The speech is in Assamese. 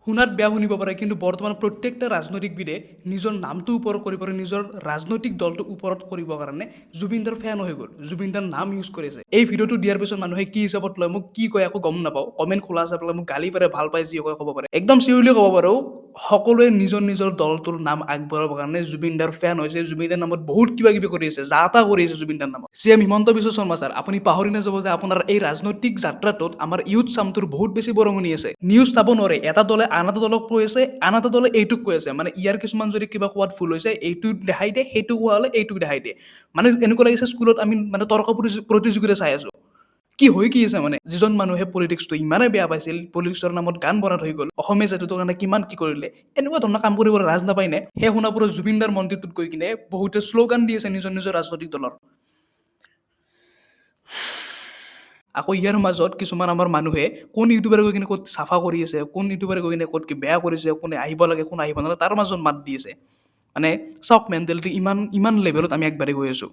শুনাত বেয়া শুনিব পাৰে কিন্তু বৰ্তমান প্ৰত্যেকটা ৰাজনৈতিকবিদে নিজৰ নামটো ওপৰত কৰিব পাৰে নিজৰ ৰাজনৈতিক দলটোৰ ওপৰত কৰিবৰ কাৰণে জুবিন দাৰ ফেন হৈ গ'ল জুবিন দাৰ নাম ইউজ কৰিছে এই ভিডিঅ'টো দিয়াৰ পিছত মানুহে কি হিচাপত লয় মোক কি কয় একো গম নাপাওঁ কমেণ্ট খোলা চাই পেলাই মোক গালি পাৰে ভাল পায় যি কয় ক'ব পাৰে একদম চিঞৰলি ক'ব পাৰোঁ সকলোৱে নিজৰ নিজৰ দলটোৰ নাম আগবঢ়াবৰ কাৰণে জুবিন দাৰ ফেন হৈছে জুবিন দাৰ নামত বহুত কিবা কিবি কৰি আছে যা তা কৰি আছে জুবিন দাৰ নামত C M Himanta Biswa Sarma sir আপুনি পাহৰি নাযাব যে আপোনাৰ এই ৰাজনৈতিক যাত্ৰাটোত আমাৰ ইউথ চামটোৰ বহুত বেছি বৰঙণি আছে নিউজ চাব নোৱাৰে এটা দলে আন এটা দলক কৈ আছে আন এটা দলে এইটোক কৈ আছে মানে ইয়াৰ কিছুমান যদি কিবা কোৱাত ভুল হৈছে এইটো দেখাই দিয়ে সেইটো কোৱা হ'লে এইটোক দেখাই দিয়ে মানে এনেকুৱা লাগিছে স্কুলত আমি মানে তৰ্ক প্ৰতিযোগিতা চাই আছো কি হৈ কি আছে মানে যিজন মানুহে পলিটিক্সটো ইমানে বেয়া পাইছিল পলিটিক্সৰ নামত গান বনাত হৈ গ'ল অসমীয়া জাতিটোৰ কাৰণে কিমান কি কৰিলে এনেকুৱা ধৰণৰ কাম কৰিবলৈ ৰাজ নাপায় নে সেই সোণাপুৰৰ জুবিনদাৰ মন্দিৰটোত গৈ কিনে বহুতে শ্লোগান দি আছে নিজৰ নিজৰ ৰাজনৈতিক দলৰ আকৌ ইয়াৰ মাজত কিছুমান আমাৰ মানুহে কোন ইউটিউবাৰে গৈ কিনে ক'ত চাফা কৰি আছে কোন ইউটিউবাৰে গৈ কিনে ক'ত কি বেয়া কৰিছে কোনে আহিব লাগে কোন আহিব নালাগে তাৰ মাজত মাত দি আছে মানে চাওক মেণ্টেলিটি ইমান ইমান লেভেলত আমি আগবাঢ়ি গৈ আছোঁ